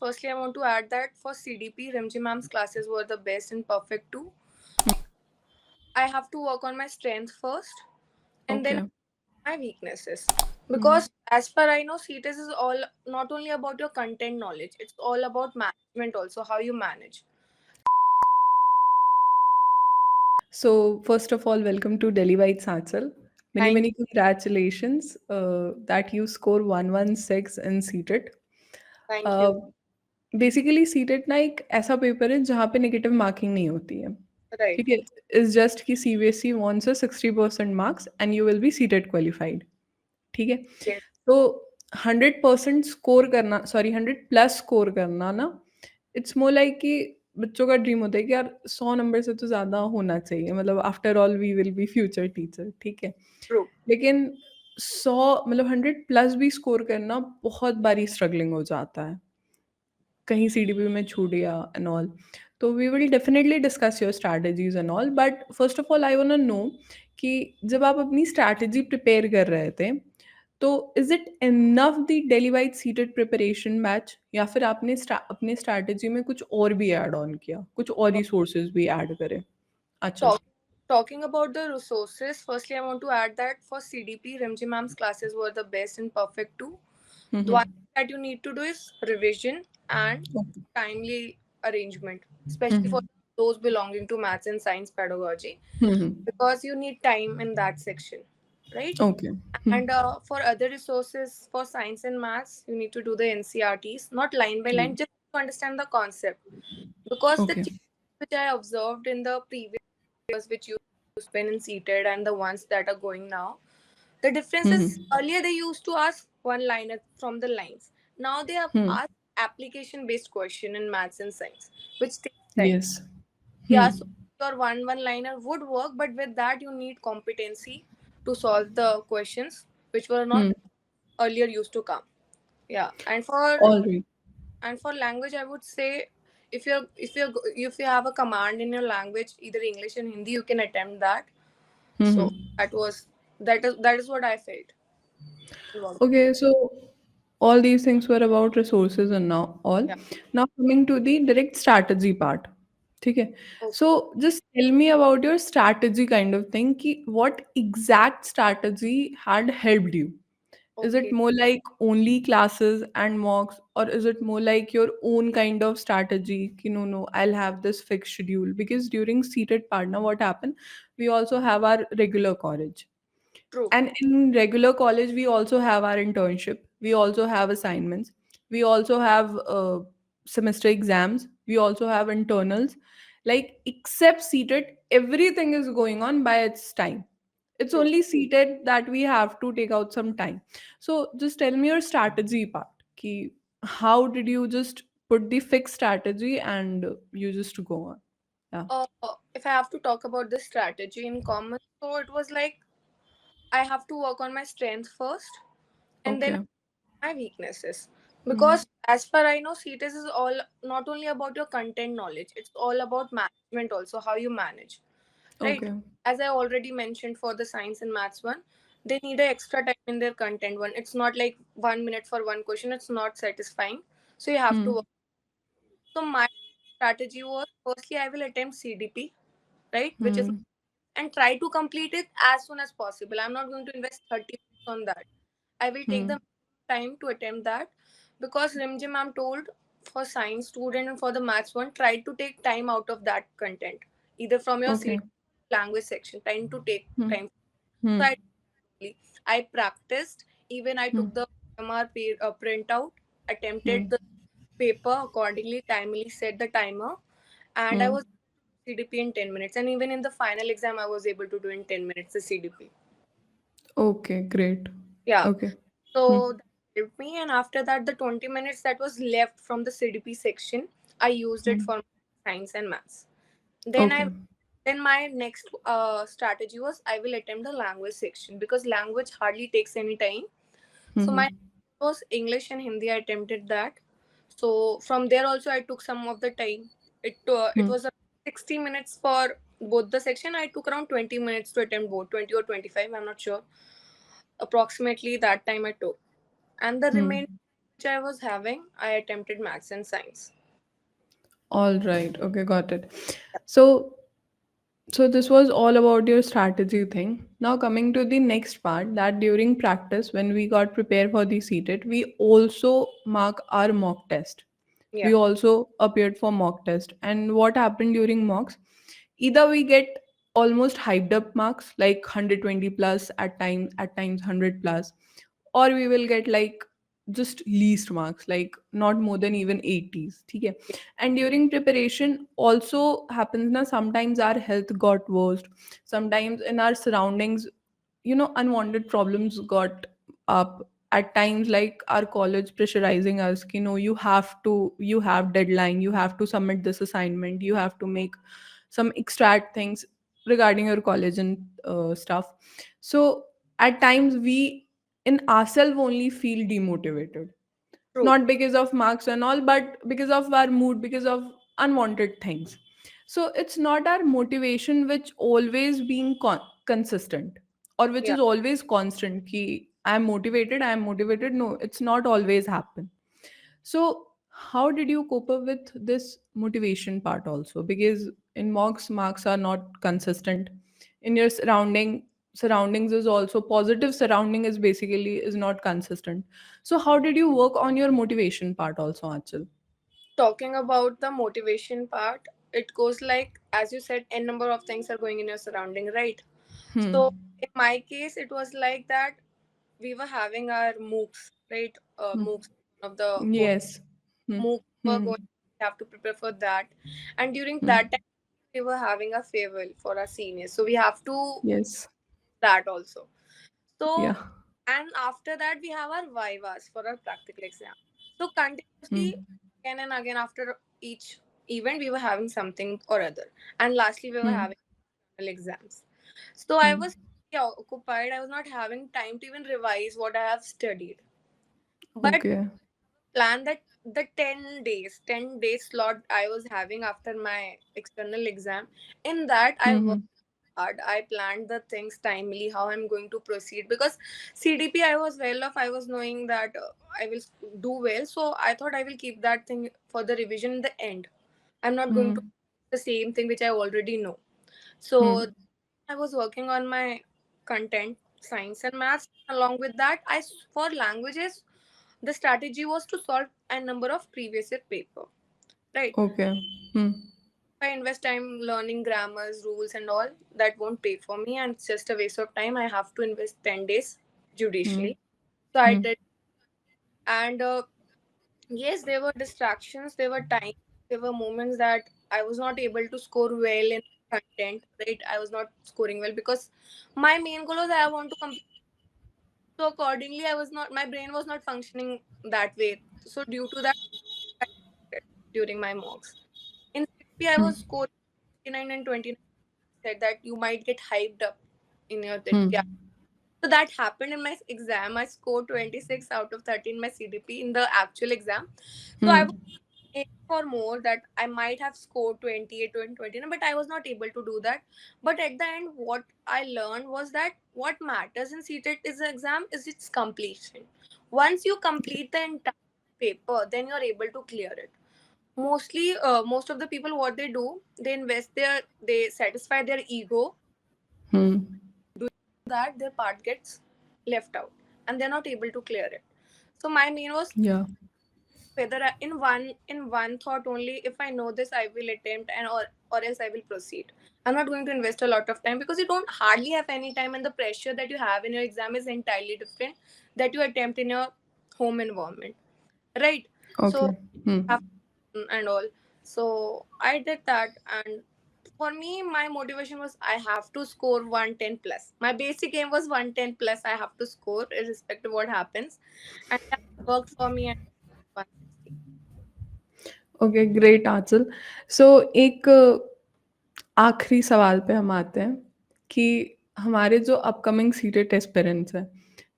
Firstly, I want to add that for CDP, Rimji ma'am's classes were the best and perfect too. I have to work on my strength first and then Okay. my weaknesses. Hmm. Because as far I know, CTES is all not only about your content knowledge, it's all about management also, how you manage. So, first of all, welcome to Delhi White Satsal. Many, Thank many congratulations that you score 116 in seated. thank Uh, you. Basically CTET ना एक ऐसा paper है जहाँ पे negative marking नहीं होती है। Right. ठीक है? इट्स जस्ट कि CBSE wants a 60% marks and you will be CTET qualified. ठीक है? Yes. तो 100% स्कोर करना, सॉरी 100 प्लस स्कोर करना ना, इट्स मोर लाइक कि बच्चों का ड्रीम होता है कि यार 100 नंबर से तो ज़्यादा होना चाहिए, मतलब after all we will be future teacher, ठीक है? True. लेकिन 100 मतलब 100 प्लस भी स्कोर करना बहुत बारी स्ट्रगलिंग हो जाता है। कहीं सीडीपी में छूट गया एंड ऑल। तो we will definitely discuss your strategies and all, but first of all I want to know कि जब आप अपनी स्ट्रैटेजी प्रिपेयर कर रहे थे, तो is it enough the daily wise seated preparation batch, या फिर आपने अपने स्ट्रैटेजी में कुछ और भी ऐड ऑन किया, कुछ और Uh, रिसोर्सेज भी ऐड करें? अच्छा। talk, Talking about the resources, firstly, I want to add that for CDP, Rimji ma'am's classes were the best and perfect too. The one hmm. that you need to do is revision and okay. timely arrangement, especially for hmm. those belonging to maths and science pedagogy, hmm. because you need time in that section, right? Okay. And for other resources for science and maths, you need to do the NCRTs, not line by line, just to understand the concept. Because the okay. changes which I observed in the previous years, which used to been in seated and the ones that are going now, the difference is hmm. earlier they used to ask one liner from the lines. Now they have hmm. asked application based question in maths and science, which takes time. Yes. Yeah, so your one liner would work, but with that you need competency to solve the questions which were not hmm. earlier used to come. Yeah, and for language, I would say if you have a command in your language, either English and Hindi, you can attempt that. So alright. that is what I felt. Okay, so all these things were about resources and now all. Yeah. Now coming to the direct strategy part. Okay. Okay. So just tell me about your strategy kind of thing. Ki what exact strategy had helped you? Is it Okay. more like only classes and mocks, or is it more like your own kind of strategy? Ki no, no, I'll have this fixed schedule. Because during seated partner, what happened? We also have our regular college, True. and in regular college, we also have our internship. We also have assignments. We also have semester exams. We also have internals. Like, except seated, everything is going on by its time. It's True. only seated that we have to take out some time. So, just tell me your strategy part. Ki, how did you just put the fixed strategy and you just go on? Yeah. If I have to talk about this strategy in common, so it was like I have to work on my strength first and then Okay. my weaknesses. Hmm. Because as far I know, CTES is all not only about your content knowledge, it's all about management also, how you manage. Right? Okay. As I already mentioned for the science and maths one, they need an extra time in their content one. It's not like 1 minute for one question, it's not satisfying. So you have to Hmm. work. So my strategy was firstly I will attempt CDP, right? Which is, Hmm. and try to complete it as soon as possible. I'm not going to invest 30 minutes on that. I will take the Hmm. time to attempt that because Rimji ma'am told for science student and for the maths one, try to take time out of that content, either from your Okay. CD language section, time to take Hmm. time. Hmm. So I practiced, even I Hmm. took the MR printout, attempted Hmm. the paper accordingly, timely set the timer, and I Hmm. was CDP in 10 minutes. And even in the final exam, I was able to do in 10 minutes the CDP. Okay, great. Yeah. Okay. Hmm. So that helped me. And after that, the 20 minutes that was left from the CDP section, I used it Hmm. for science and maths. Then Okay. I then my next strategy was I will attempt the language section because language hardly takes any time. So Hmm. my was English and Hindi. I attempted that. So from there also I took some of the time. It Hmm. was 60 minutes for both the section. I took around 20 minutes to attempt both, 20 or 25. I'm not sure. Approximately that time I took, and the Hmm. remaining which I was having, I attempted maths and science. All right. Okay, got it. So this was all about your strategy thing. Now coming to the next part, that during practice when we got prepared for the seated, we also mark our mock test. Yeah. We also appeared for mock test. And what happened during mocks? Either we get almost hyped up marks like 120 plus at times 100 plus, or we will get like just least marks like not more than even 80s. Okay. And during preparation also happens na, sometimes our health got worse, sometimes in our surroundings, unwanted problems got up at times, like our college pressurizing us, you have deadline, you have to submit this assignment, you have to make some extract things regarding your college and stuff. So at times we in ourselves only feel demotivated, True. not because of marks and all, but because of our mood, because of unwanted things. So it's not our motivation which always being consistent, or which Yeah. is always constant ki I am motivated. No, it's not always happen. So how did you cope up with this motivation part also? Because in mocks, marks are not consistent. In your surroundings is also positive surrounding is basically is not consistent. So how did you work on your motivation part also, Achal? Talking about the motivation part, it goes like, as you said, n number of things are going in your surrounding, right? So Hmm. in my case, it was like that we were having our MOOCs, right? Hmm. MOOCs, one of the course Yes. Hmm. MOOCs were Hmm. going. We have to prepare for that, and during Hmm. that time, we were having a farewell for our seniors, so we have to Yes. that also. Yeah. So, and after that, we have our vivas for our practical exam. So, Hmm. continuously, again and again, after each event, we were having something or other. And lastly, we were Hmm. having final exams. So, I Hmm. was occupied. I was not having time to even revise what I have studied. But Okay. plan that the 10 days slot I was having after my external exam, in that I Hmm. worked Hmm. hard. I planned the things timely, how I'm going to proceed. Because CDP, I was well off. I was knowing that I will do well. So I thought I will keep that thing for the revision in the end. I'm not going to Hmm. the same thing which I already know. Hmm. So I was working on my content, science and maths. Along with that, for languages, the strategy was to solve a number of previous year paper. Right. Okay. Hmm. If I invest time learning grammars, rules, and all, that won't pay for me, and it's just a waste of time. I have to invest 10 days Hmm. judicially. So I Hmm. did, and yes, there were distractions. There were times. There were moments that I was not able to score well in content. Right, I was not scoring well because my main goal was I want to complete. So accordingly, I was not. My brain was not functioning that way. So due to that, I during my mocks. In CP, I Hmm. was scoring 59 and 29. Said that you might get hyped up in your Hmm. yeah. So that happened in my exam. I scored 26 out of 30 in my CDP in the actual exam. So I Hmm. was aiming for more, that I might have scored 28 to 29, but I was not able to do that. But at the end, what I learned was that what matters in CTET is the exam is its completion. Once you complete the entire paper, then you're able to clear it. Most of the people, what they do, they satisfy their ego, Hmm. that their part gets left out and they're not able to clear it. So my main was Yeah. whether in one thought only, if I know this, I will attempt, and or else I will proceed. I'm not going to invest a lot of time because you don't hardly have any time, and the pressure that you have in your exam is entirely different that you attempt in your home environment, right? So Okay. Hmm. have and all. So I did that, and for me, my motivation was I have to score 110 plus. My basic aim was 110 plus. I have to score irrespective of what happens, and that worked for me at 160. Okay, great answer. So एक आखिरी सवाल पे हम आते हैं कि हमारे जो अपकमिंग सीटेट एस्पिरेंट्स हैं,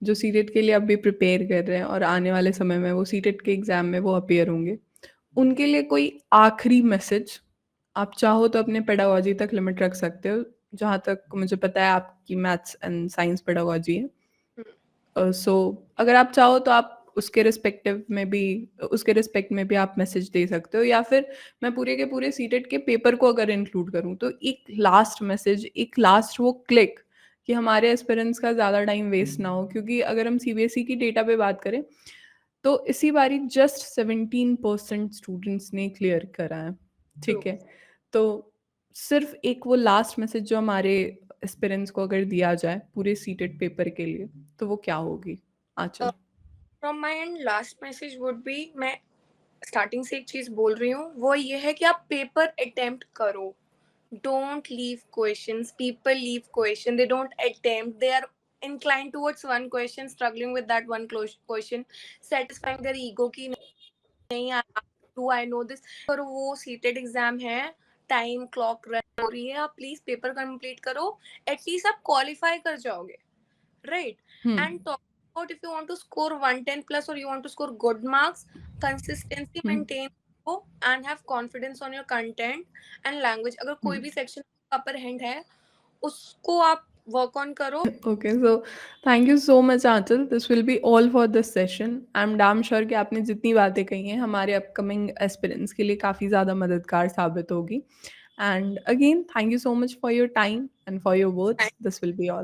जो सीटेट के लिए अभी प्रिपेयर कर रहे हैं और आने वाले समय में वो सीटेट के एग्ज़ाम में वो अपीयर होंगे, उनके लिए कोई आखिरी मैसेज आप चाहो तो अपने पेडागोजी तक लिमिट रख सकते हो, जहाँ तक मुझे पता है आपकी मैथ्स एंड साइंस पेडागोजी है. Hmm. सो अगर आप चाहो तो आप उसके रिस्पेक्ट में भी आप मैसेज दे सकते हो, या फिर मैं पूरे के पूरे सीटेट के पेपर को अगर इंक्लूड करूँ तो एक लास्ट मैसेज, एक लास्ट वो क्लिक कि हमारे एस्पिरेंट्स का ज़्यादा टाइम वेस्ट ना हो, क्योंकि अगर हम सीबीएसई की डेटा पे बात करें तो इसी बारी जस्ट 17% स्टूडेंट्स ने क्लियर करा है, True. ठीक है? तो सिर्फ़ एक वो लास्ट मैसेज जो हमारे एस्पिरेंट्स को अगर दिया जाए पूरे सीटेट पेपर के लिए, तो वो क्या होगी? Anchal? From my end last message would be, मैं स्टार्टिंग से एक चीज बोल रही हूँ, वो ये है कि आप पेपर अटेम्प्ट करो. Don't leave questions. People leave question. They don't attempt. They are inclined towards one question, struggling with that one question, satisfying their ego ki nahi do I know this. पर वो seated exam है, time clock run हो रही है, आप please paper complete करो, at least आप qualify कर जाओगे, right? And talk about if you want to score 110 plus or you want to score good marks, consistency maintain and have confidence on your content and language. अगर कोई भी section upper hand है उसको आप work on करो. Okay, so thank you so much, Aanchal. This will be all for this session. I'm damn sure कि आपने जितनी बातें कही हैं हमारे अपकमिंग एस्पिरेंट्स के लिए काफ़ी ज़्यादा मददगार साबित होगी. And again, thank you so much for your time and for your words. This will be all.